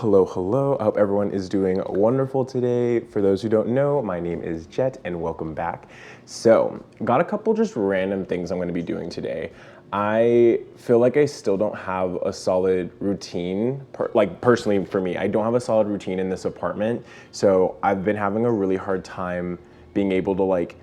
Hello, hello. I hope everyone is doing wonderful today. For those who don't know, my name is Jet and welcome back. So, got a couple just random things I'm going to be doing today. I feel like I still don't have a solid routine, personally for me, I don't have a solid routine in this apartment. So I've been having a really hard time being able to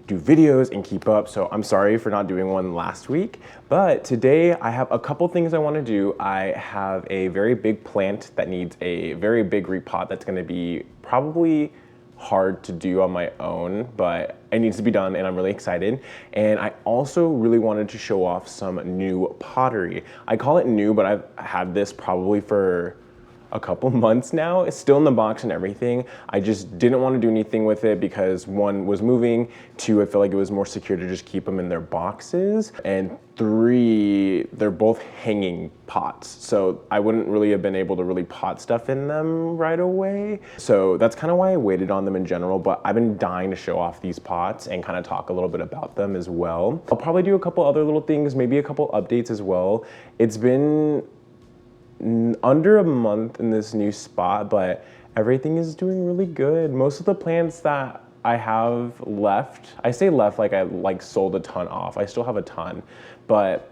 do videos and keep up. So I'm sorry for not doing one last week, but today I have a couple things I want to do. I have a very big plant that needs a very big repot that's going to be probably hard to do on my own, but it needs to be done and I'm really excited. And I also really wanted to show off some new pottery. I call it new, but I've had this probably for a couple months now. It's still in the box and everything. I just didn't want to do anything with it because one was moving, two, I feel like it was more secure to just keep them in their boxes, and three, they're both hanging pots. So I wouldn't really have been able to really pot stuff in them right away. So that's kind of why I waited on them in general, but I've been dying to show off these pots and kind of talk a little bit about them as well. I'll probably do a couple other little things, maybe a couple updates as well. It's been under a month in this new spot, but everything is doing really good. Most of the plants that I have left, I say left like I sold a ton off. I still have a ton, but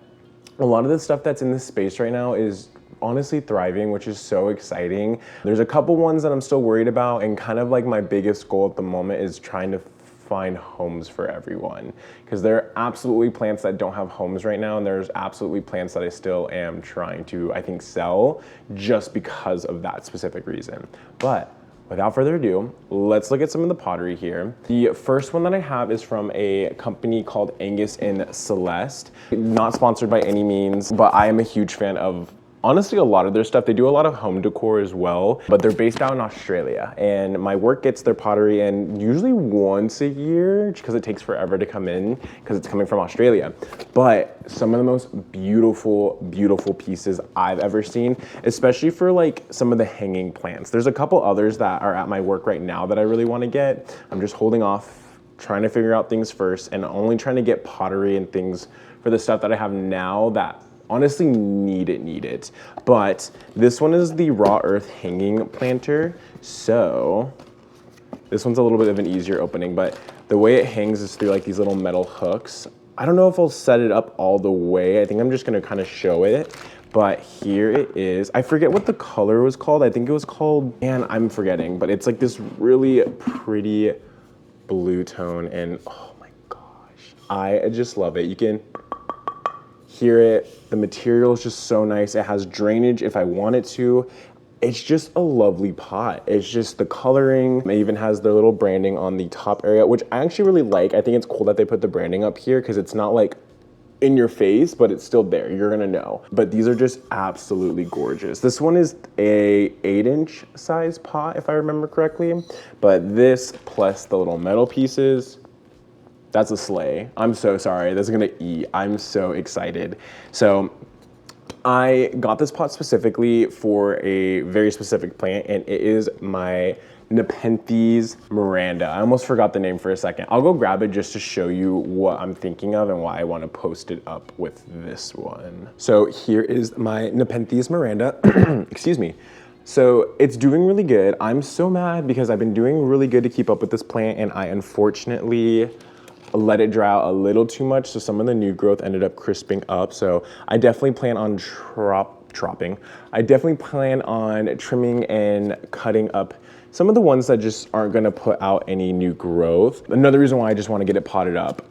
a lot of the stuff that's in this space right now is honestly thriving, which is so exciting. There's a couple ones that I'm still worried about, and kind of like my biggest goal at the moment is trying to find homes for everyone, because there are absolutely plants that don't have homes right now, and there's absolutely plants that I still am trying to, I think, sell just because of that specific reason. But without further ado, let's look at some of the pottery here. The first one that I have is from a company called Angus and Celeste. Not sponsored by any means, but I am a huge fan of honestly a lot of their stuff. They do a lot of home decor as well, but they're based out in Australia, and my work gets their pottery in usually once a year because it takes forever to come in because it's coming from Australia. But some of the most beautiful pieces I've ever seen, especially for some of the hanging plants. There's a couple others that are at my work right now that I really want to get. I'm just holding off, trying to figure out things first, and only trying to get pottery and things for the stuff that I have now that honestly need it. But this one is the raw earth hanging planter. So this one's a little bit of an easier opening, but the way it hangs is through these little metal hooks. I don't know if I'll set it up all the way. I think I'm just gonna kind of show it. But here it is. I forget what the color was called. I think it was called, man, I'm forgetting, but it's like this really pretty blue tone, and oh my gosh, I just love it. You can hear it. The material is just so nice. It has drainage if I want it to. It's just a lovely pot. It's just the coloring. It even has the little branding on the top area, which I actually really like. I think it's cool that they put the branding up here because it's not in your face, but it's still there. You're gonna know. But these are just absolutely gorgeous. This one is a 8-inch size pot, if I remember correctly. But this plus the little metal pieces, that's a sleigh. I'm so sorry, that's gonna eat. I'm so excited. So I got this pot specifically for a very specific plant, and it is my Nepenthes Miranda. I almost forgot the name for a second. I'll go grab it just to show you what I'm thinking of and why I want to post it up with this one. So here is my Nepenthes Miranda. Excuse me. So it's doing really good. I'm so mad because I've been doing really good to keep up with this plant, and I unfortunately let it dry out a little too much, so some of the new growth ended up crisping up. So I definitely plan on I definitely plan on trimming and cutting up some of the ones that just aren't gonna put out any new growth. Another reason why I just wanna get it potted up,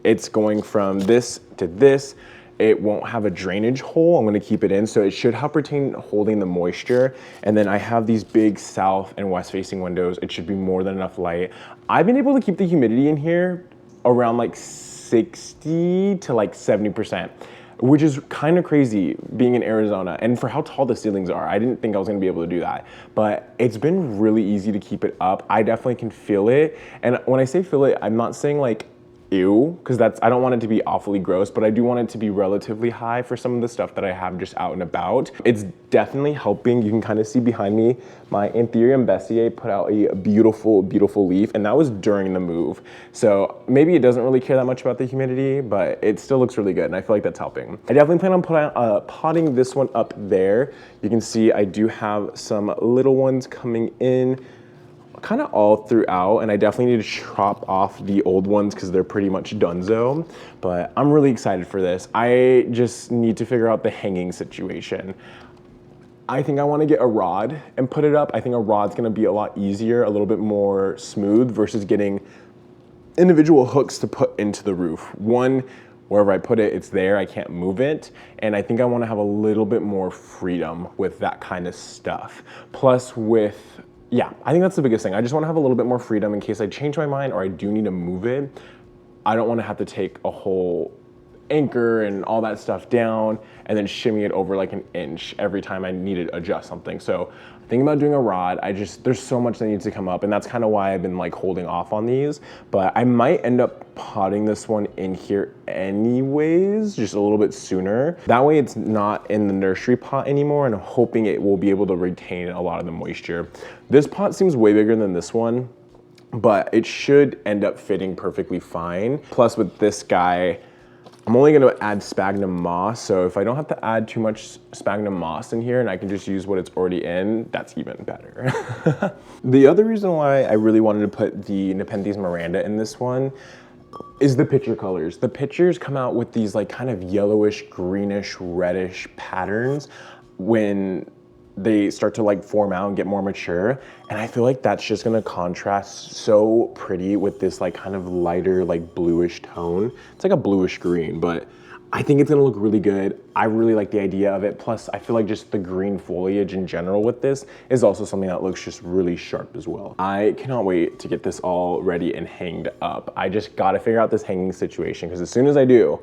it's going from this to this. It won't have a drainage hole. I'm gonna keep it in, so it should help retain holding the moisture. And then I have these big south and west facing windows. It should be more than enough light. I've been able to keep the humidity in here around 60 to 70%, which is kind of crazy being in Arizona. And for how tall the ceilings are, I didn't think I was gonna be able to do that. But it's been really easy to keep it up. I definitely can feel it. And when I say feel it, I'm not saying ew, because I don't want it to be awfully gross, but I do want it to be relatively high for some of the stuff that I have just out and about. It's definitely helping. You can kind of see behind me, my Anthurium Bessiae put out a beautiful, beautiful leaf, and that was during the move. So maybe it doesn't really care that much about the humidity, but it still looks really good, and I feel like that's helping. I definitely plan on potting this one up there. You can see I do have some little ones coming in kind of all throughout, and I definitely need to chop off the old ones because they're pretty much donezo, but I'm really excited for this. I just need to figure out the hanging situation. I think I want to get a rod and put it up. I think a rod's going to be a lot easier, a little bit more smooth versus getting individual hooks to put into the roof. One, wherever I put it, it's there, I can't move it. And I think I want to have a little bit more freedom with that kind of stuff. Plus yeah, I think that's the biggest thing. I just want to have a little bit more freedom in case I change my mind or I do need to move it. I don't want to have to take a whole anchor and all that stuff down and then shimmy it over like an inch every time I need to adjust something. So thinking about doing a rod, there's so much that needs to come up, and that's kind of why I've been like holding off on these, but I might end up potting this one in here anyways, just a little bit sooner. That way it's not in the nursery pot anymore, and I'm hoping it will be able to retain a lot of the moisture. This pot seems way bigger than this one, but it should end up fitting perfectly fine. Plus with this guy, I'm only gonna add sphagnum moss, so if I don't have to add too much sphagnum moss in here and I can just use what it's already in, that's even better. The other reason why I really wanted to put the Nepenthes Miranda in this one is the picture colors. The pictures come out with these like kind of yellowish, greenish, reddish patterns when they start to like form out and get more mature. And I feel like that's just gonna contrast so pretty with this like kind of lighter, like bluish tone. It's like a bluish green, but I think it's gonna look really good. I really like the idea of it. Plus, I feel like just the green foliage in general with this is also something that looks just really sharp as well. I cannot wait to get this all ready and hanged up. I just gotta figure out this hanging situation, because as soon as I do,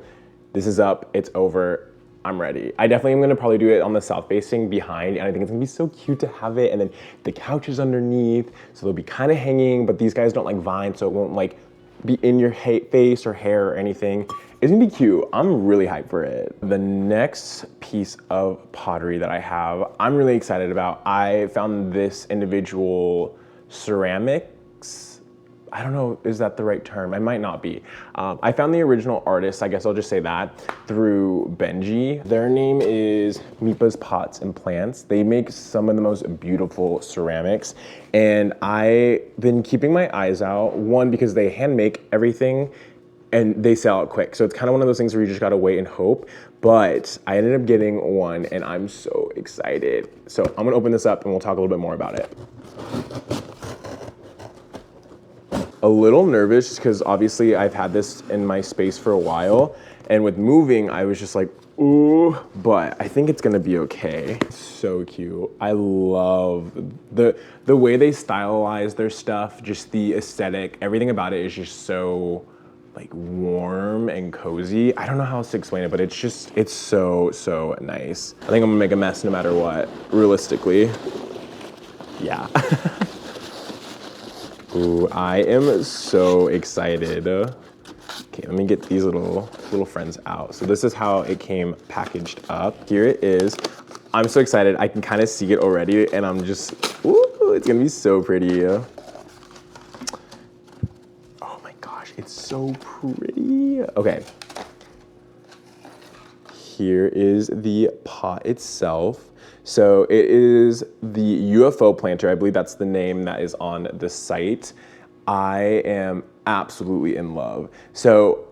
this is up, it's over, I'm ready. I definitely am gonna probably do it on the south facing behind, and I think it's gonna be so cute to have it, and then the couch is underneath, so they'll be kind of hanging, but these guys don't like vines, so it won't like be in your face or hair or anything. It's gonna be cute. I'm really hyped for it. The next piece of pottery that I have, I'm really excited about. I found this individual ceramics. I don't know, is that the right term? It might not be. I found the original artist, I guess I'll just say that, through Benji. Their name is Mipa's Pots and Plants. They make some of the most beautiful ceramics, and I've been keeping my eyes out, one, because they hand make everything and they sell out quick. So it's kind of one of those things where you just gotta wait and hope. But I ended up getting one and I'm so excited. So I'm gonna open this up and we'll talk a little bit more about it. A little nervous because obviously I've had this in my space for a while, and with moving I was just like, ooh, but I think it's gonna be okay. So cute. I love the way they stylize their stuff, just the aesthetic, everything about it is just so like warm and cozy. I don't know how else to explain it, but it's so nice. I think I'm gonna make a mess no matter what, realistically. Yeah. Ooh, I am so excited. Okay, let me get these little friends out. So this is how it came packaged up. Here it is. I'm so excited. I can kind of see it already, and I'm just, ooh, it's gonna be so pretty. Oh my gosh, it's so pretty. Okay. Here is the pot itself. So it is the UFO planter. I believe that's the name that is on the site. I am absolutely in love. So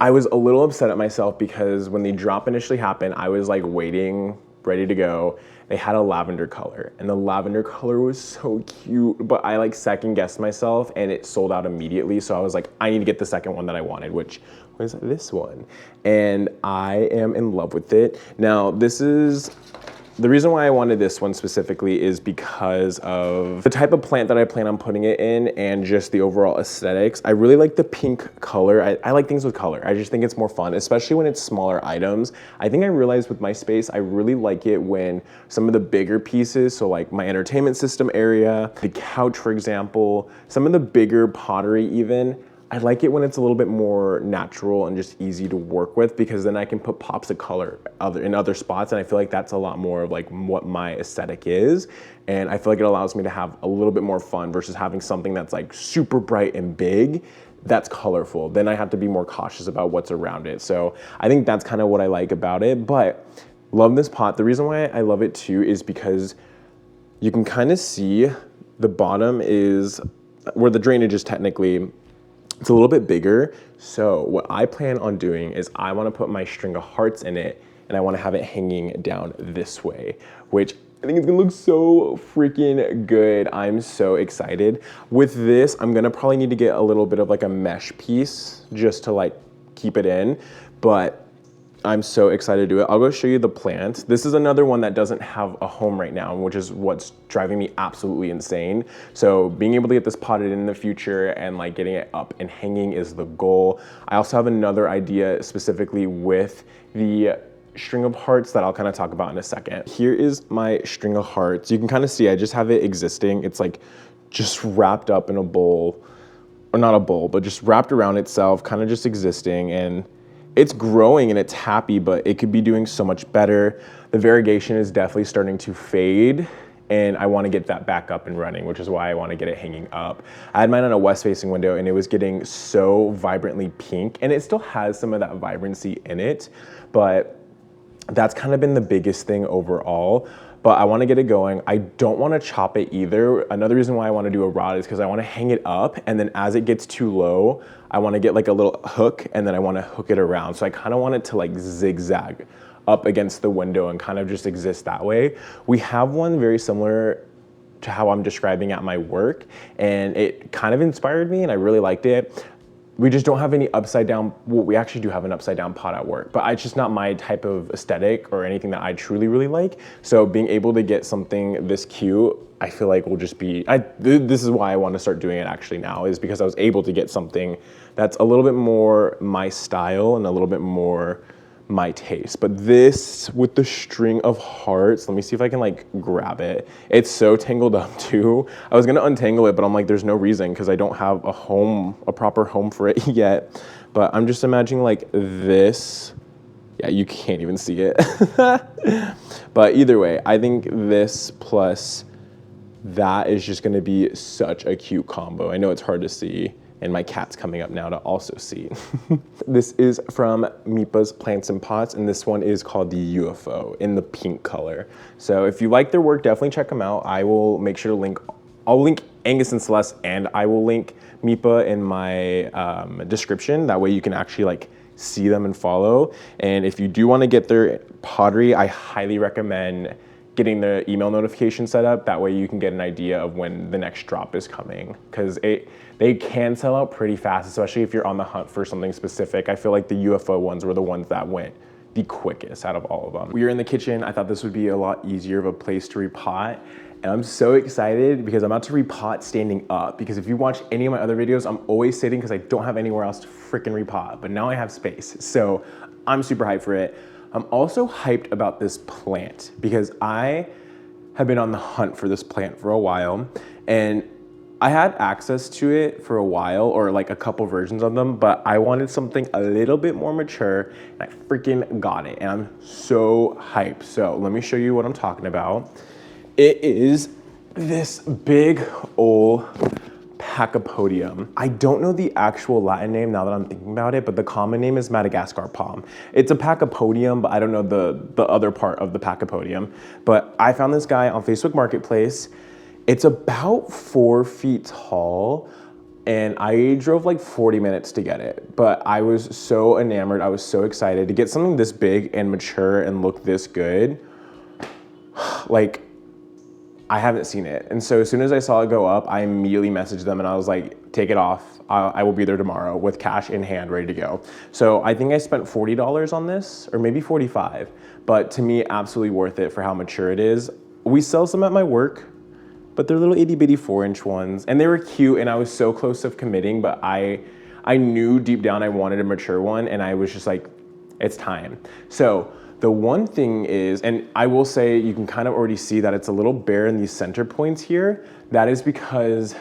I was a little upset at myself because when the drop initially happened, I was like waiting, ready to go. They had a lavender color, and the lavender color was so cute, but I like second guessed myself and it sold out immediately. So I was like, I need to get the second one that I wanted, which was this one. And I am in love with it. Now, the reason why I wanted this one specifically is because of the type of plant that I plan on putting it in and just the overall aesthetics. I really like the pink color. I like things with color. I just think it's more fun, especially when it's smaller items. I think I realized with my space, I really like it when some of the bigger pieces, so like my entertainment system area, the couch, for example, some of the bigger pottery even, I like it when it's a little bit more natural and just easy to work with, because then I can put pops of color in other spots, and I feel like that's a lot more of like what my aesthetic is, and I feel like it allows me to have a little bit more fun versus having something that's like super bright and big that's colorful. Then I have to be more cautious about what's around it. So I think that's kind of what I like about it, but love this pot. The reason why I love it too is because you can kind of see the bottom is where the drainage is technically, it's a little bit bigger. So what I plan on doing is I want to put my string of hearts in it, and I want to have it hanging down this way, which I think it's gonna look so freaking good. I'm so excited. With this, I'm gonna probably need to get a little bit of like a mesh piece just to like keep it in, but I'm so excited to do it. I'll go show you the plant. This is another one that doesn't have a home right now, which is what's driving me absolutely insane. So being able to get this potted in the future and like getting it up and hanging is the goal. I also have another idea specifically with the string of hearts that I'll kind of talk about in a second. Here is my string of hearts. You can kind of see I just have it existing. It's like just wrapped up in a bowl, or not a bowl, but just wrapped around itself, kind of just existing, and it's growing and it's happy, but it could be doing so much better. The variegation is definitely starting to fade, and I want to get that back up and running, which is why I want to get it hanging up. I had mine on a west facing window and it was getting so vibrantly pink, and it still has some of that vibrancy in it, but that's kind of been the biggest thing overall. But I want to get it going. I don't want to chop it either. Another reason why I want to do a rod is because I want to hang it up, and then as it gets too low, I want to get like a little hook, and then I want to hook it around. So I kind of want it to like zigzag up against the window and kind of just exist that way. We have one very similar to how I'm describing at my work, and it kind of inspired me and I really liked it. We just don't have any upside down, well, we actually do have an upside down pot at work, but it's just not my type of aesthetic or anything that I truly really like. So being able to get something this cute, I feel like will just be, this is why I want to start doing it actually now, is because I was able to get something that's a little bit more my style and a little bit more my taste. But this with the string of hearts, let me see if I can like grab it. It's so tangled up too. I was gonna untangle it, but I'm like, there's no reason because I don't have a proper home for it yet. But I'm just imagining like this. Yeah, you can't even see it. But either way, I think this plus that is just gonna be such a cute combo. I know it's hard to see, and my cat's coming up now to also see. This is from Mipa's Plants and Pots, and this one is called the UFO in the pink color. So if you like their work, definitely check them out. I will make sure to I'll link Angus and Celeste, and I will link Mipa in my description. That way you can actually like see them and follow. And if you do wanna get their pottery, I highly recommend getting the email notification set up. That way you can get an idea of when the next drop is coming, because they can sell out pretty fast, especially if you're on the hunt for something specific. I feel like the UFO ones were the ones that went the quickest out of all of them. We are in the kitchen. I thought this would be a lot easier of a place to repot, and I'm so excited because I'm about to repot standing up, because if you watch any of my other videos, I'm always sitting because I don't have anywhere else to freaking repot, but now I have space. So I'm super hyped for it. I'm also hyped about this plant because I have been on the hunt for this plant for a while, and I had access to it for a while, or like a couple versions of them, but I wanted something a little bit more mature, and I freaking got it, and I'm so hyped. So let me show you what I'm talking about. It is this big old Pachypodium. I don't know the actual Latin name now that I'm thinking about it, but the common name is Madagascar palm. It's a Pachypodium, but I don't know the other part of the Pachypodium. But I found this guy on Facebook Marketplace. It's about 4 feet tall, and I drove like 40 minutes to get it. But I was so enamored, I was so excited to get something this big and mature and look this good. Like, I haven't seen it. And so as soon as I saw it go up, I immediately messaged them and I was like, take it off. I will be there tomorrow with cash in hand, ready to go. So I think I spent $40 on this, or maybe 45, but to me, absolutely worth it for how mature it is. We sell some at my work, but they're little itty bitty 4-inch ones, and they were cute, and I was so close of committing, but I knew deep down I wanted a mature one, and I was just like, it's time. So the one thing is, and I will say you can kind of already see that it's a little bare in these center points here. That is because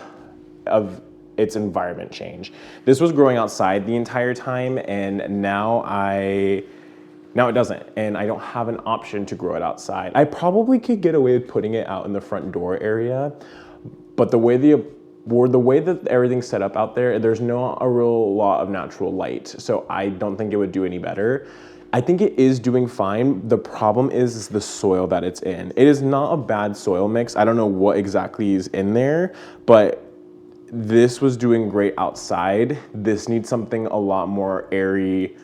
of its environment change. This was growing outside the entire time, and now it doesn't, and I don't have an option to grow it outside. I probably could get away with putting it out in the front door area, but the way that everything's set up out there, there's not a real lot of natural light, so I don't think it would do any better. I think it is doing fine. The problem is the soil that it's in. It is not a bad soil mix. I don't know what exactly is in there, but this was doing great outside. This needs something a lot more airy,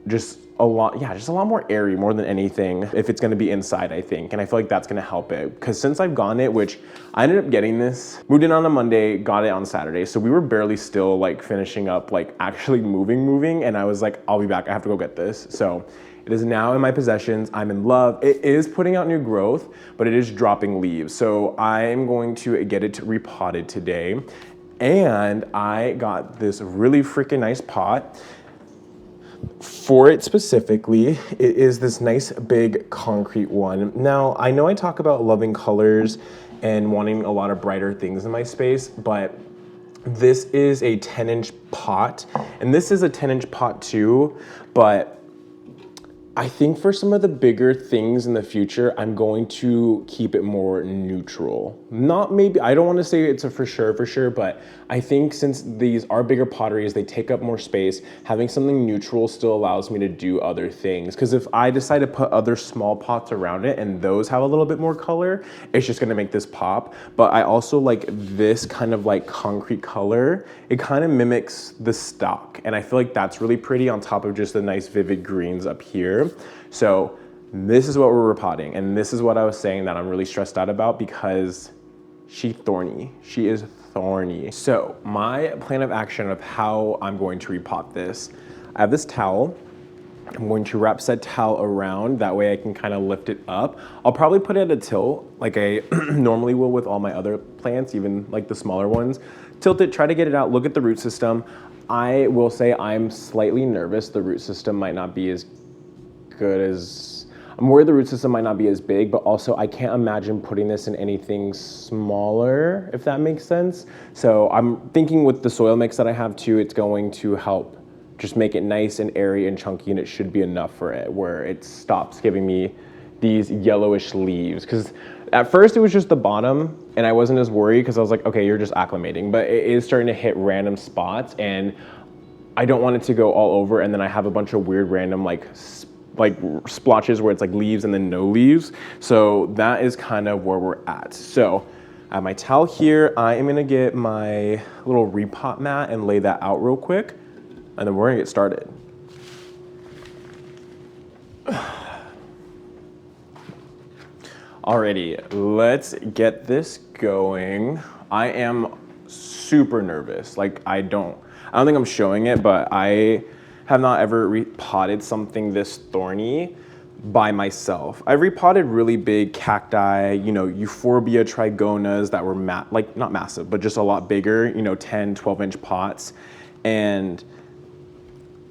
just a lot more airy more than anything if it's gonna be inside, I think. And I feel like that's gonna help it. Because since I've gotten it, which I ended up getting this, moved in on a Monday, got it on Saturday. So we were barely still like finishing up, like actually moving. And I was like, I'll be back, I have to go get this. So it is now in my possessions. I'm in love. It is putting out new growth, but it is dropping leaves. So I am going to get it repotted today. And I got this really freaking nice pot. For it specifically, it is this nice big concrete one. Now, I know I talk about loving colors and wanting a lot of brighter things in my space, but this is a 10-inch pot, and this is a 10-inch pot too, but I think for some of the bigger things in the future, I'm going to keep it more neutral. Not maybe, I don't want to say it's a for sure, but I think since these are bigger potteries, they take up more space, having something neutral still allows me to do other things. Because if I decide to put other small pots around it and those have a little bit more color, it's just gonna make this pop. But I also like this kind of like concrete color. It kind of mimics the stock. And I feel like that's really pretty on top of just the nice vivid greens up here. So this is what we're repotting, and this is what I was saying that I'm really stressed out about because she's thorny. She is thorny. So my plan of action of how I'm going to repot this, I have this towel. I'm going to wrap said towel around, that way I can kind of lift it up. I'll probably put it at a tilt like I normally will with all my other plants, even like the smaller ones. Tilt it, try to get it out, look at the root system. I will say I'm slightly nervous the root system might not be as good as, I'm worried the root system might not be as big, but also I can't imagine putting this in anything smaller, if that makes sense. So I'm thinking with the soil mix that I have too, it's going to help just make it nice and airy and chunky, and it should be enough for it where it stops giving me these yellowish leaves. Because at first it was just the bottom and I wasn't as worried because I was like, okay, you're just acclimating, but it is starting to hit random spots and I don't want it to go all over and then I have a bunch of weird random like splotches where it's like leaves and then no leaves. So that is kind of where we're at. So I have my towel here. I am gonna get my little repot mat and lay that out real quick, and then we're gonna get started. Alrighty, let's get this going. I am super nervous. Like I don't think I'm showing it, but I have not ever repotted something this thorny by myself. I've repotted really big cacti, you know, euphorbia trigonas that were not massive, but just a lot bigger, you know, 10, 12-inch pots. And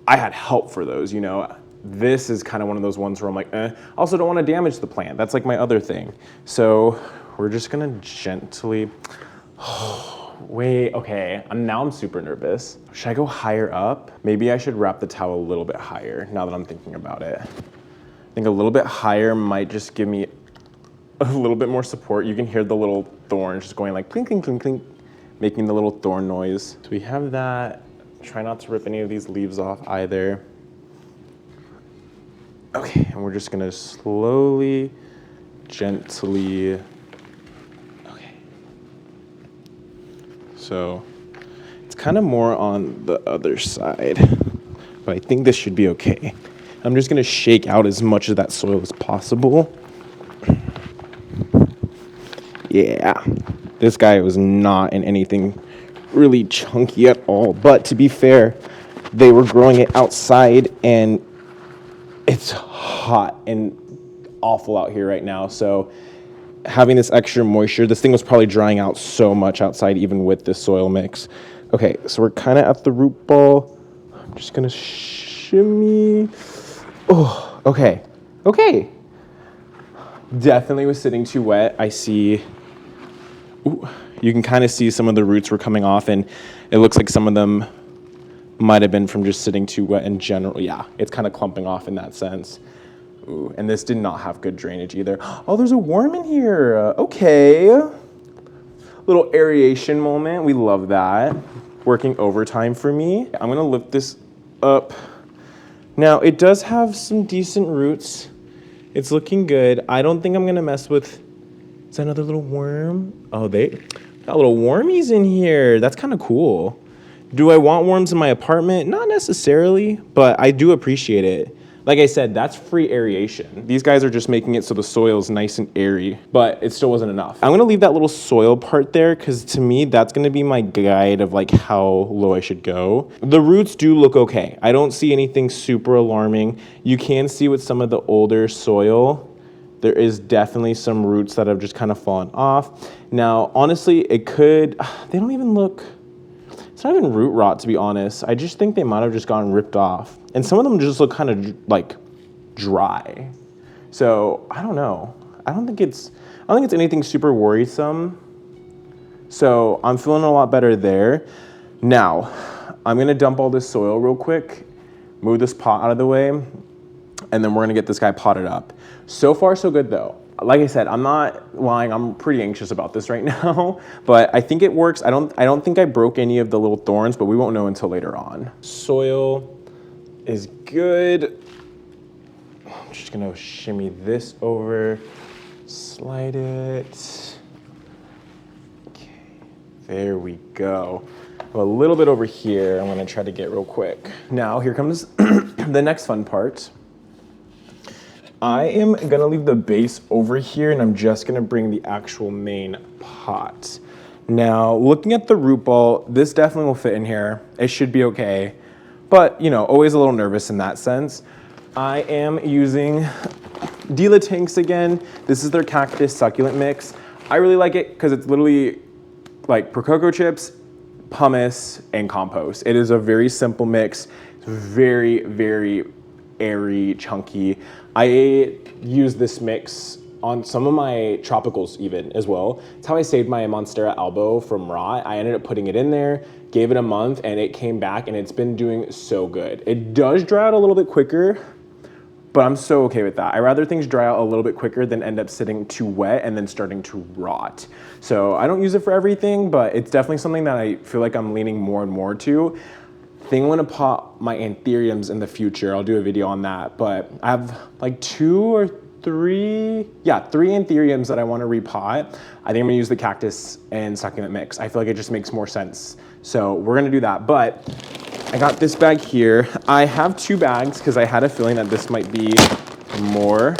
I had help for those, you know. This is kind of one of those ones where I'm like, I also don't want to damage the plant. That's like my other thing. So we're just gonna gently, wait, okay, now I'm super nervous. Should I go higher up? Maybe I should wrap the towel a little bit higher now that I'm thinking about it. I think a little bit higher might just give me a little bit more support. You can hear the little thorns just going like clink, clink, clink, clink, making the little thorn noise. So we have that. Try not to rip any of these leaves off either. Okay, and we're just gonna slowly, gently, okay. So it's kind of more on the other side, but I think this should be okay. I'm just gonna shake out as much of that soil as possible. Yeah, this guy was not in anything really chunky at all, but to be fair, they were growing it outside and it's hot and awful out here right now. So having this extra moisture, this thing was probably drying out so much outside even with this soil mix. Okay, so we're kind of at the root ball. I'm just gonna shimmy. Oh, okay, okay. Definitely was sitting too wet. I see, ooh, You can kind of see some of the roots were coming off, and it looks like some of them might have been from just sitting too wet in general. Yeah, it's kind of clumping off in that sense. Ooh, and this did not have good drainage either. Oh, there's a worm in here. Okay. Little aeration moment. We love that. Working overtime for me. I'm gonna lift this up. Now, it does have some decent roots. It's looking good. I don't think I'm gonna mess with, is that another little worm? Oh, they got little wormies in here. That's kind of cool. Do I want worms in my apartment? Not necessarily, but I do appreciate it. Like I said, that's free aeration. These guys are just making it so the soil is nice and airy, but it still wasn't enough. I'm gonna leave that little soil part there because to me, that's gonna be my guide of like how low I should go. The roots do look okay. I don't see anything super alarming. You can see with some of the older soil, there is definitely some roots that have just kind of fallen off. Now, honestly, it could, they don't even look, it's not even root rot, to be honest. I just think they might have just gotten ripped off. And some of them just look kind of like dry. So I don't know. I don't think it's anything super worrisome. So I'm feeling a lot better there. Now, I'm gonna dump all this soil real quick, move this pot out of the way, and then we're gonna get this guy potted up. So far, so good though. Like I said, I'm not lying. I'm pretty anxious about this right now, but I think it works. I don't think I broke any of the little thorns, but we won't know until later on. Soil is good. I'm just gonna shimmy this over, slide it. Okay, there we go. A little bit over here, I'm gonna try to get real quick. Now, here comes the next fun part. I am gonna leave the base over here and I'm just gonna bring the actual main pot. Now, looking at the root ball, this definitely will fit in here. It should be okay. But, you know, always a little nervous in that sense. I am using Dila Tanks again. This is their cactus succulent mix. I really like it because it's literally like Cocoa chips, pumice, and compost. It is a very simple mix. It's very, very airy, chunky. I use this mix on some of my tropicals even as well. It's how I saved my Monstera albo from rot. I ended up putting it in there, gave it a month, and it came back and it's been doing so good. It does dry out a little bit quicker, but I'm so okay with that. I rather things dry out a little bit quicker than end up sitting too wet and then starting to rot. So I don't use it for everything, but it's definitely something that I feel like I'm leaning more and more to. I think I'm gonna pot my anthuriums in the future. I'll do a video on that, but I have like three anthuriums that I wanna repot. I think I'm gonna use the cactus and succulent mix. I feel like it just makes more sense. So we're gonna do that, but I got this bag here. I have 2 bags because I had a feeling that this might be more.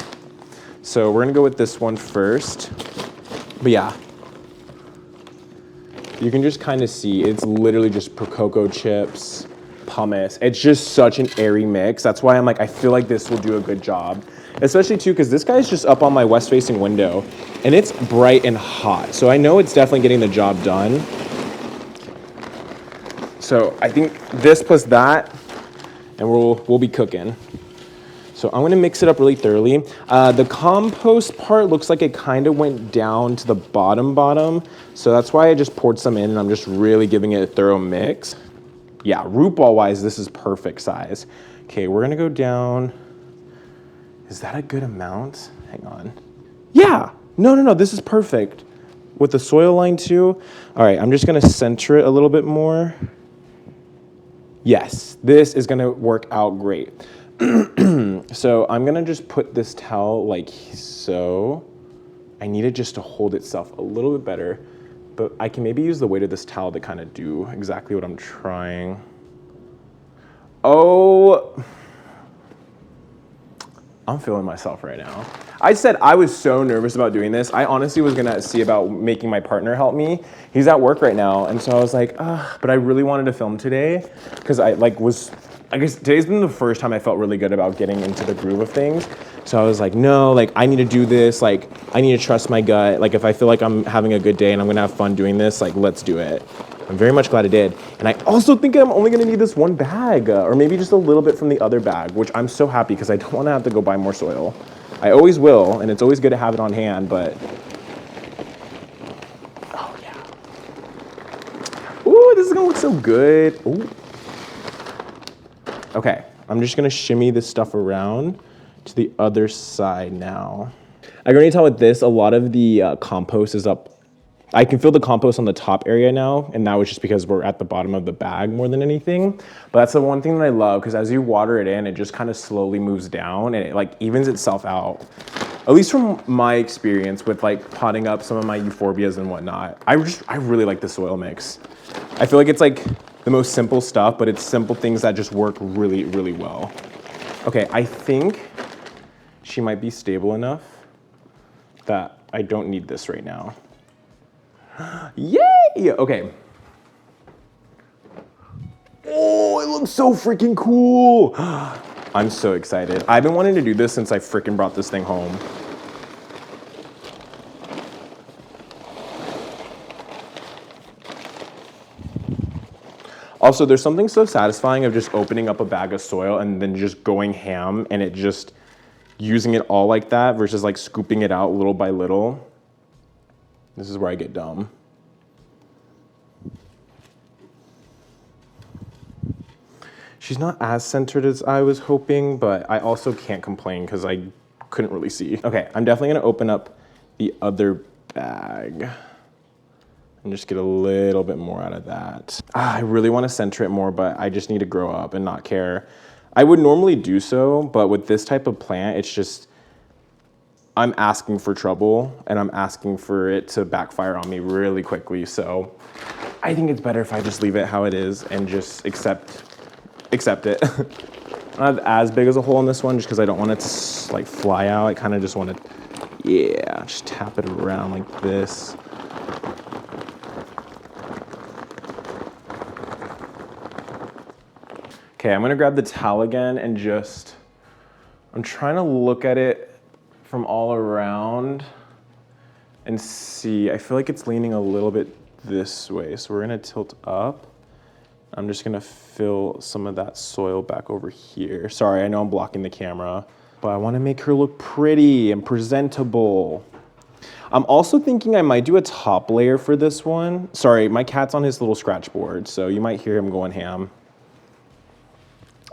So we're gonna go with this one first. But yeah, you can just kind of see it's literally just Cocoa chips, pumice. It's just such an airy mix. That's why I'm like, I feel like this will do a good job. Especially too, because this guy's just up on my west facing window and it's bright and hot. So I know it's definitely getting the job done. So I think this plus that, and we'll be cooking. So I'm gonna mix it up really thoroughly. The compost part looks like it kind of went down to the bottom. So that's why I just poured some in and I'm just really giving it a thorough mix. Yeah, root ball wise, this is perfect size. Okay, we're gonna go down. Is that a good amount? Hang on. Yeah, no, this is perfect. With the soil line too. All right, I'm just gonna center it a little bit more. Yes, this is gonna work out great. So I'm gonna just put this towel like so. I need it just to hold itself a little bit better, but I can maybe use the weight of this towel to kind of do exactly what I'm trying. Oh, I'm feeling myself right now. I said I was so nervous about doing this. I honestly was gonna see about making my partner help me. He's at work right now, and so I was like, but I really wanted to film today because I guess today's been the first time I felt really good about getting into the groove of things. So I was like, no, like I need to do this. Like I need to trust my gut. Like if I feel like I'm having a good day and I'm gonna have fun doing this, like let's do it. I'm very much glad I did. And I also think I'm only gonna need this one bag or maybe just a little bit from the other bag, which I'm so happy because I don't wanna have to go buy more soil. I always will, and it's always good to have it on hand, but, oh yeah. so good. Ooh. Okay, I'm just gonna shimmy this stuff around to the other side now. I can already tell with this, a lot of the compost is up. I can feel the compost on the top area now, and that was just because we're at the bottom of the bag more than anything. But that's the one thing that I love, because as you water it in, it just kind of slowly moves down and it like evens itself out. At least from my experience with like potting up some of my euphorbias and whatnot. I really like the soil mix. I feel like it's like the most simple stuff, but it's simple things that just work really, really well. Okay, I think she might be stable enough that I don't need this right now. Yay! Okay. Oh, it looks so freaking cool. I'm so excited. I've been wanting to do this since I freaking brought this thing home. Also, there's something so satisfying of just opening up a bag of soil and then just going ham and it just using it all like that versus like scooping it out little by little. This is where I get dumb. She's not as centered as I was hoping, but I also can't complain because I couldn't really see. Okay, I'm definitely gonna open up the other bag and just get a little bit more out of that. I really wanna center it more, but I just need to grow up and not care. I would normally do so, but with this type of plant, it's just, I'm asking for trouble and I'm asking for it to backfire on me really quickly. So I think it's better if I just leave it how it is and just accept it. I don't have as big as a hole in this one just because I don't want it to like fly out. I kind of just want to, yeah, just tap it around like this. Okay, I'm gonna grab the towel again and just, I'm trying to look at it from all around and see. I feel like it's leaning a little bit this way, so we're gonna tilt up. I'm just gonna fill some of that soil back over here. Sorry, I know I'm blocking the camera, but I wanna make her look pretty and presentable. I'm also thinking I might do a top layer for this one. Sorry, my cat's on his little scratch board, so you might hear him going ham.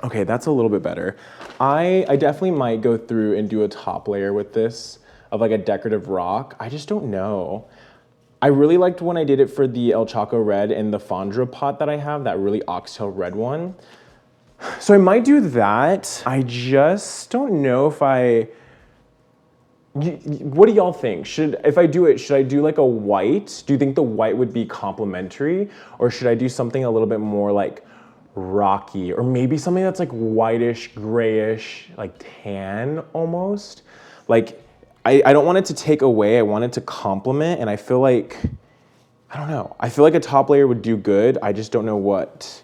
Okay, that's a little bit better. I definitely might go through and do a top layer with this of like a decorative rock. I just don't know. I really liked when I did it for the El Chaco Red and the Fondra pot that I have, that really oxtail red one. So I might do that. I just don't know if what do y'all think? If I do it, should I do like a white? Do you think the white would be complementary? Or should I do something a little bit more like rocky? Or maybe something that's like whitish, grayish, like tan almost? Like, I don't want it to take away, I want it to complement, and I feel like, I don't know. I feel like a top layer would do good. I just don't know what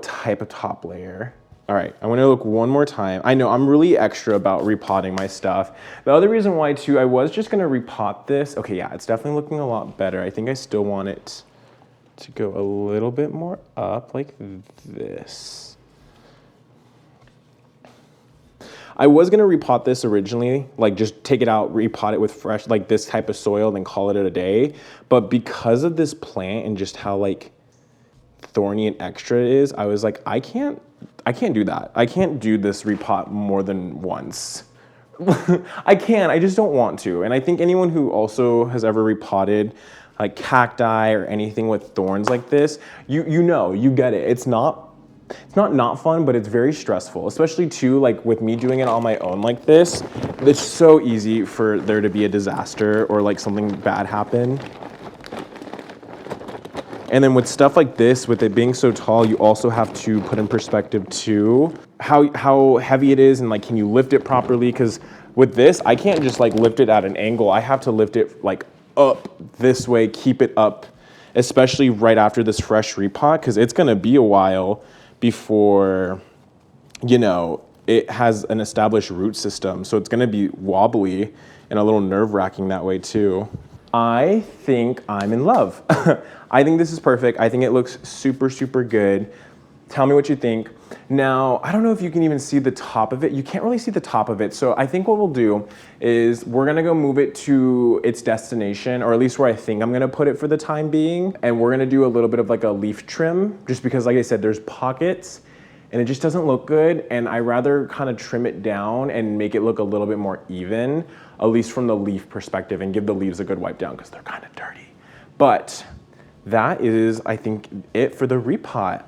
type of top layer. All right, I wanna look one more time. I know I'm really extra about repotting my stuff. The other reason why too, I was just gonna repot this. Okay, yeah, it's definitely looking a lot better. I think I still want it to go a little bit more up like this. I was gonna repot this originally, like just take it out, repot it with fresh, like this type of soil, then call it a day. But because of this plant and just how like thorny and extra it is, I was like, I can't do that. I can't do this repot more than once. I just don't want to. And I think anyone who also has ever repotted like cacti or anything with thorns like this, you know, you get it. It's not fun, but it's very stressful, especially too, like with me doing it on my own like this. It's so easy for there to be a disaster or like something bad happen. And then with stuff like this, with it being so tall, you also have to put in perspective too, how heavy it is and like, can you lift it properly? Because with this, I can't just like lift it at an angle. I have to lift it like up this way, keep it up, especially right after this fresh repot, because it's gonna be a while before, you know, it has an established root system. So it's gonna be wobbly and a little nerve-wracking that way too. I think I'm in love. I think this is perfect. I think it looks super, super good. Tell me what you think. Now, I don't know if you can even see the top of it. You can't really see the top of it. So I think what we'll do is we're gonna go move it to its destination, or at least where I think I'm gonna put it for the time being. And we're gonna do a little bit of like a leaf trim, just because like I said, there's pockets and it just doesn't look good. And I rather kind of trim it down and make it look a little bit more even, at least from the leaf perspective, and give the leaves a good wipe down because they're kind of dirty. But that is, I think, it for the repot.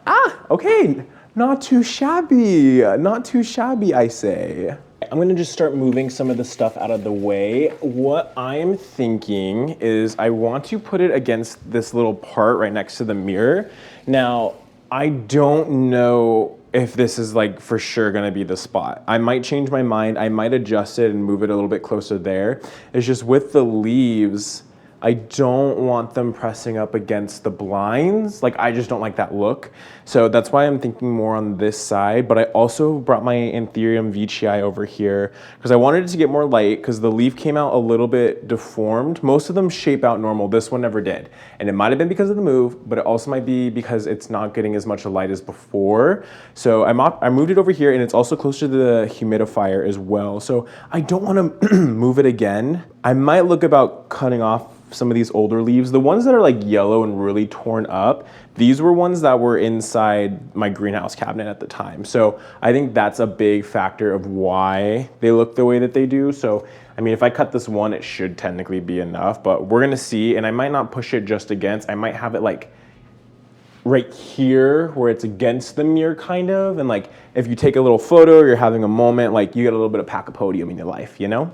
Okay, not too shabby. Not too shabby, I say. I'm gonna just start moving some of the stuff out of the way. What I'm thinking is I want to put it against this little part right next to the mirror. Now, I don't know if this is like for sure gonna be the spot. I might change my mind. I might adjust it and move it a little bit closer there. It's just with the leaves, I don't want them pressing up against the blinds. Like, I just don't like that look. So that's why I'm thinking more on this side. But I also brought my Anthurium veitchii over here because I wanted it to get more light because the leaf came out a little bit deformed. Most of them shape out normal. This one never did. And it might have been because of the move, but it also might be because it's not getting as much light as before. So I moved it over here, and it's also close to the humidifier as well. So I don't want to move it again. I might look about cutting off some of these older leaves. The ones that are like yellow and really torn up, these were ones that were inside my greenhouse cabinet at the time. So I think that's a big factor of why they look the way that they do. So, I mean, if I cut this one, it should technically be enough, but we're gonna see. And I might not push it just against, I might have it like right here where it's against the mirror kind of. And like, if you take a little photo, you're having a moment, like you get a little bit of pack-a-podium in your life, you know?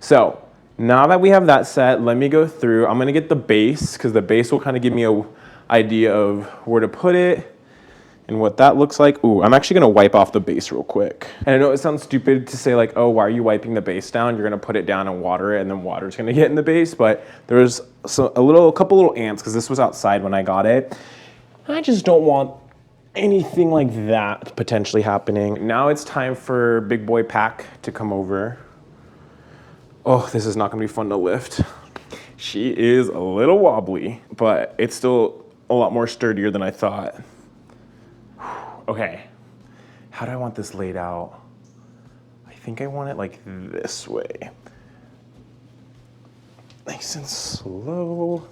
So, now that we have that set, let me go through. I'm gonna get the base because the base will kind of give me an idea of where to put it and what that looks like. Ooh, I'm actually gonna wipe off the base real quick. And I know it sounds stupid to say like, oh, why are you wiping the base down? You're gonna put it down and water it, and then water's gonna get in the base. But there's a couple little ants because this was outside when I got it. I just don't want anything like that potentially happening. Now it's time for Big Boy Pack to come over. Oh, this is not gonna be fun to lift. She is a little wobbly, but it's still a lot more sturdier than I thought. Okay, how do I want this laid out? I think I want it like this way. Nice and slow.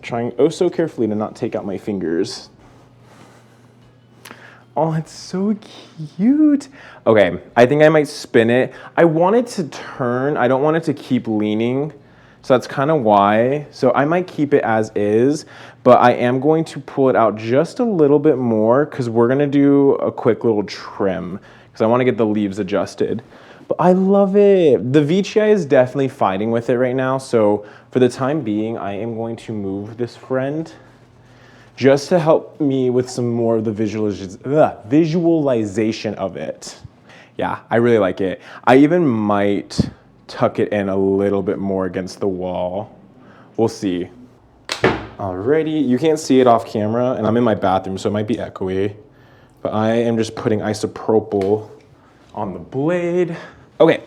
Trying oh so carefully to not take out my fingers. Oh, it's so cute. Okay, I think I might spin it. I want it to turn. I don't want it to keep leaning. So that's kind of why. So I might keep it as is, but I am going to pull it out just a little bit more because we're gonna do a quick little trim because I want to get the leaves adjusted. But I love it. The veitchii is definitely fighting with it right now. So for the time being, I am going to move this friend just to help me with some more of the visualization of it. Yeah, I really like it. I even might tuck it in a little bit more against the wall. We'll see. Alrighty, you can't see it off camera, and I'm in my bathroom, so it might be echoey, but I am just putting isopropyl on the blade. Okay,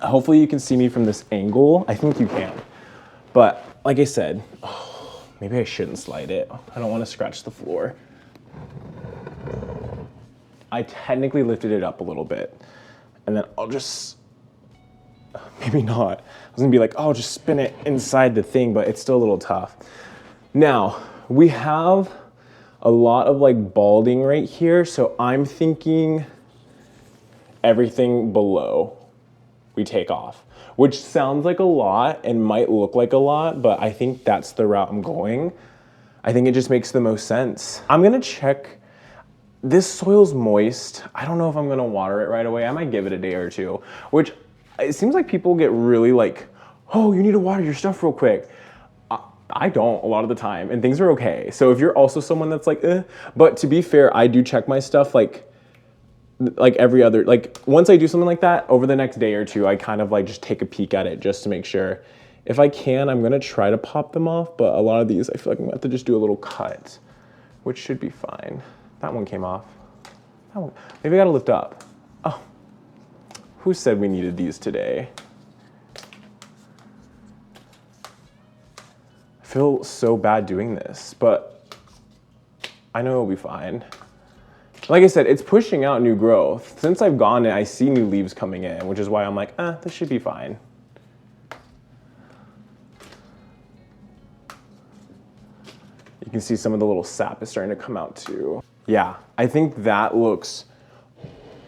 hopefully you can see me from this angle. I think you can, but like I said, maybe I shouldn't slide it. I don't want to scratch the floor. I technically lifted it up a little bit, and then I'll just, maybe not. I was gonna be like, oh, just spin it inside the thing, but it's still a little tough. Now, we have a lot of like balding right here, so I'm thinking everything below we take off, which sounds like a lot and might look like a lot, but I think that's the route I'm going. I think it just makes the most sense. I'm gonna check, this soil's moist. I don't know if I'm gonna water it right away. I might give it a day or two, which it seems like people get really like, oh, you need to water your stuff real quick. I don't a lot of the time, and things are okay. So if you're also someone that's like, but to be fair, I do check my stuff like every other, like once I do something like that, over the next day or two, I kind of like just take a peek at it just to make sure. If I can, I'm gonna try to pop them off, but a lot of these, I feel like I'm gonna have to just do a little cut, which should be fine. That one came off. That one, maybe I gotta lift up. Oh, who said we needed these today? feel so bad doing this, but I know it'll be fine. Like I said, it's pushing out new growth. Since I've gone in, I see new leaves coming in, which is why I'm like, this should be fine. You can see some of the little sap is starting to come out too. Yeah, I think that looks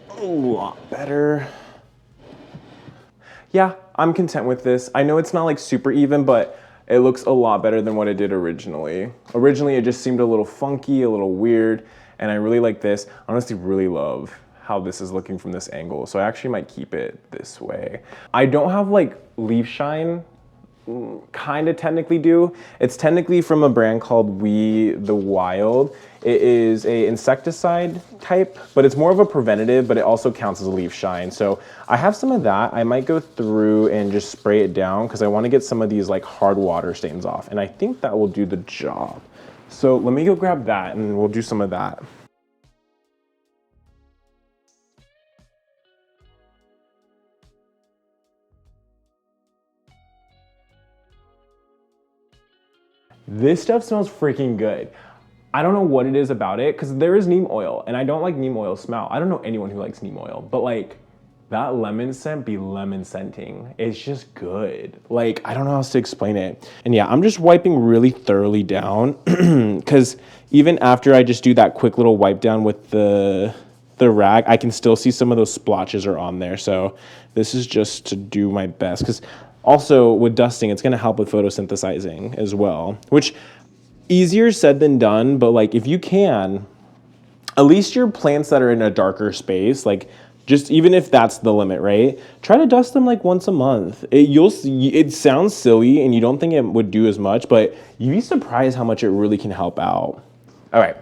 a lot better. Yeah, I'm content with this. I know it's not like super even, but it looks a lot better than what it did originally. Originally, it just seemed a little funky, a little weird, and I really like this. I honestly really love how this is looking from this angle, so I actually might keep it this way. I don't have like leaf shine, kind of technically do. It's technically from a brand called We the Wild. It is a insecticide type, but it's more of a preventative, but it also counts as a leaf shine. So I have some of that. I might go through and just spray it down because I want to get some of these like hard water stains off, and I think that will do the job. So let me go grab that and we'll do some of that. This stuff smells freaking good. I don't know what it is about it, because there is neem oil, and I don't like neem oil smell. I don't know anyone who likes neem oil, but like, that lemon scent be lemon scenting. It's just good. Like, I don't know how else to explain it. And yeah, I'm just wiping really thoroughly down, because even after I just do that quick little wipe down with the rag, I can still see some of those splotches are on there. So this is just to do my best, because also with dusting, it's gonna help with photosynthesizing as well, which easier said than done, but like if you can, at least your plants that are in a darker space, like just even if that's the limit, right? Try to dust them like once a month. It sounds silly and you don't think it would do as much, but you'd be surprised how much it really can help out. All right,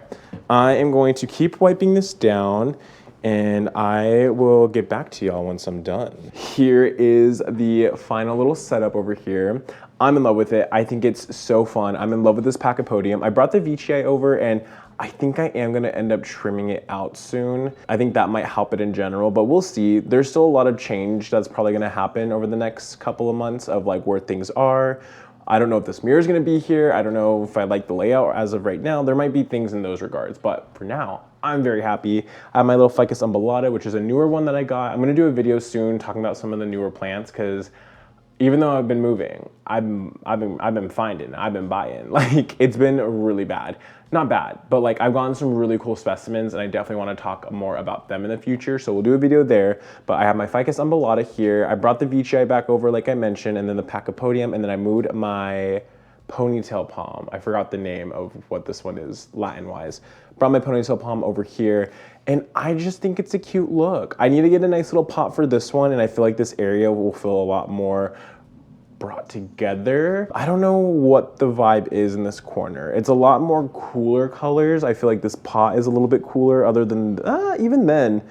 I am going to keep wiping this down and I will get back to y'all once I'm done. Here is the final little setup over here. I'm in love with it. I think it's so fun. I'm in love with this Pachypodium. I brought the Veitchii over and I think I am gonna end up trimming it out soon. I think that might help it in general, but we'll see. There's still a lot of change that's probably gonna happen over the next couple of months of like where things are. I don't know if this mirror is gonna be here. I don't know if I like the layout as of right now. There might be things in those regards, but for now, I'm very happy. I have my little Ficus umbellata, which is a newer one that I got. I'm gonna do a video soon talking about some of the newer plants, because even though I've been moving, I've been finding, I've been buying. Like, it's been really bad. Not bad, but like I've gotten some really cool specimens and I definitely want to talk more about them in the future. So we'll do a video there, but I have my Ficus umbellata here. I brought the Veitchii back over like I mentioned, and then the Pachypodium, and then I moved my ponytail palm. I forgot the name of what this one is Latin wise. Brought my ponytail palm over here, and I just think it's a cute look. I need to get a nice little pot for this one, and I feel like this area will feel a lot more brought together. I don't know what the vibe is in this corner. It's a lot more cooler colors. I feel like this pot is a little bit cooler, other than, even then,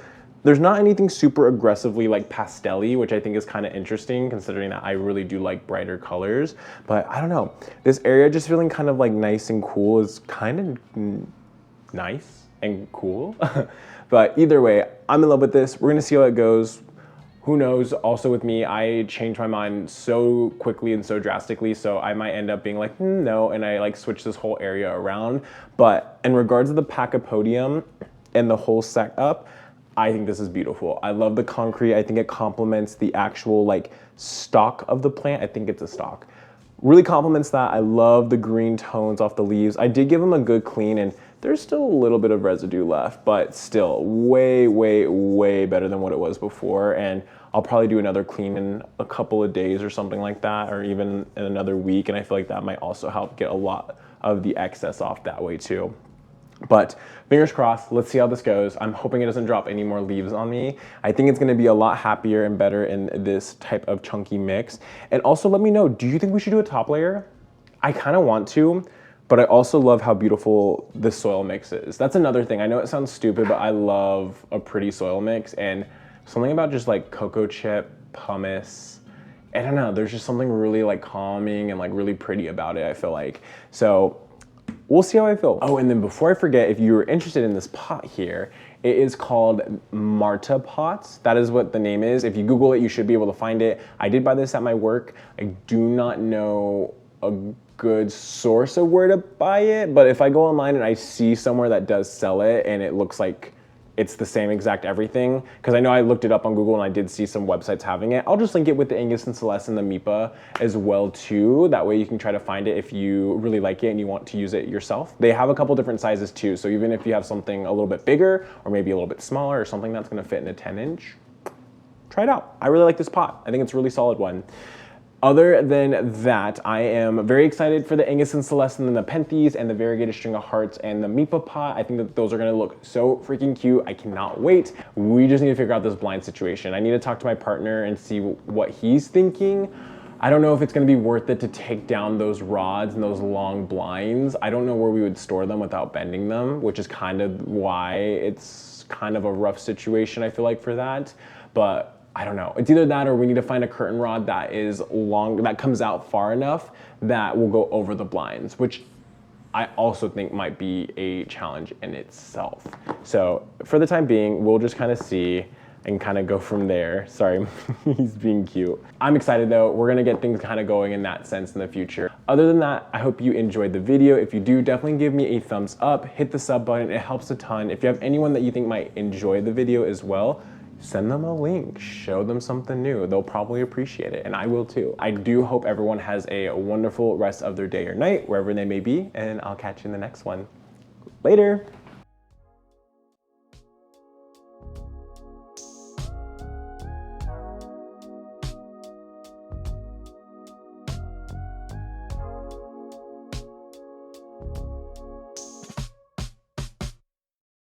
there's not anything super aggressively like pastel-y, which I think is kind of interesting considering that I really do like brighter colors. But I don't know, this area just feeling kind of like nice and cool is kind of nice and cool. But either way, I'm in love with this. We're gonna see how it goes. Who knows? Also with me, I changed my mind so quickly and so drastically, so I might end up being like, no, and I like switch this whole area around. But in regards to the Pachypodium and the whole setup, I think this is beautiful. I love the concrete. I think it complements the actual like stalk of the plant. I think it's a stalk. Really complements that. I love the green tones off the leaves. I did give them a good clean, and there's still a little bit of residue left, but still way, way, way better than what it was before. And I'll probably do another clean in a couple of days or something like that, or even in another week. And I feel like that might also help get a lot of the excess off that way too. But fingers crossed, let's see how this goes. I'm hoping it doesn't drop any more leaves on me. I think it's gonna be a lot happier and better in this type of chunky mix. And also let me know, do you think we should do a top layer? I kind of want to, but I also love how beautiful this soil mix is. That's another thing. I know it sounds stupid, but I love a pretty soil mix, and something about just like cocoa chip, pumice, I don't know, there's just something really like calming and like really pretty about it, I feel like. So we'll see how I feel. Oh, and then before I forget, if you're interested in this pot here, it is called Marta Pot. That is what the name is. If you Google it, you should be able to find it. I did buy this at my work. I do not know a good source of where to buy it, but if I go online and I see somewhere that does sell it and it looks like it's the same exact everything, because I know I looked it up on Google and I did see some websites having it. I'll just link it with the Angus and Celeste and the Mipa as well too. That way you can try to find it if you really like it and you want to use it yourself. They have a couple different sizes too, so even if you have something a little bit bigger or maybe a little bit smaller or something that's gonna fit in a 10-inch, try it out. I really like this pot. I think it's a really solid one. Other than that, I am very excited for the Angus and Celeste and then the Penthes and the variegated string of hearts and the Mipa pot. I think that those are gonna look so freaking cute. I cannot wait. We just need to figure out this blind situation. I need to talk to my partner and see what he's thinking. I don't know if it's gonna be worth it to take down those rods and those long blinds. I don't know where we would store them without bending them, which is kind of why it's kind of a rough situation, I feel like, for that. But I don't know. It's either that or we need to find a curtain rod that is long, that comes out far enough that will go over the blinds, which I also think might be a challenge in itself. So for the time being, we'll just kind of see and kind of go from there. Sorry, he's being cute. I'm excited though. We're gonna get things kind of going in that sense in the future. Other than that, I hope you enjoyed the video. If you do, definitely give me a thumbs up, hit the sub button, it helps a ton. If you have anyone that you think might enjoy the video as well, send them a link, show them something new. They'll probably appreciate it, and I will too. I do hope everyone has a wonderful rest of their day or night, wherever they may be, and I'll catch you in the next one. Later.